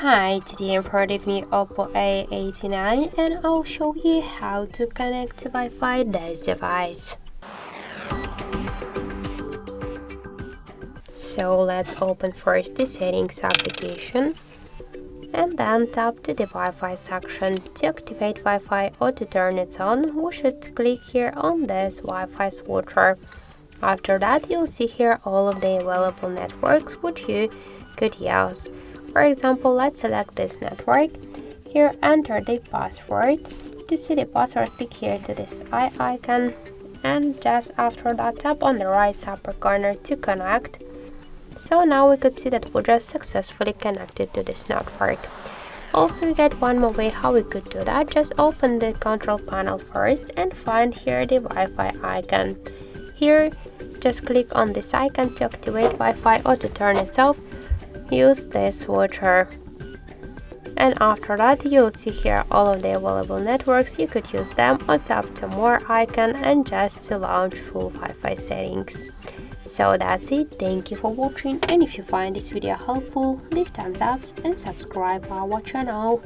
Hi, today I'm part of me Oppo A89 and I'll show you how to connect to Wi-Fi this device. So let's open first the settings application and then tap to the Wi-Fi section. To activate Wi-Fi or to turn it on, we should click here on this Wi-Fi switcher. After that, you'll see here all of the available networks which you could use. For example, let's select this network. Here, enter the password. To see the password, click here to this eye icon, and just after that, tap on the right upper corner to connect. So now we could see that we just successfully connected to this network. Also, we get one more way how we could do that. Just open the control panel first and find here the Wi-Fi icon. Here, just click on this icon to activate Wi-Fi or to turn it off. Use this switcher. And after that, you'll see here all of the available networks. You could use them or tap to more icon and just to launch full Wi-Fi settings. So that's it. Thank you for watching, and if you find this video helpful, leave thumbs up and subscribe our channel.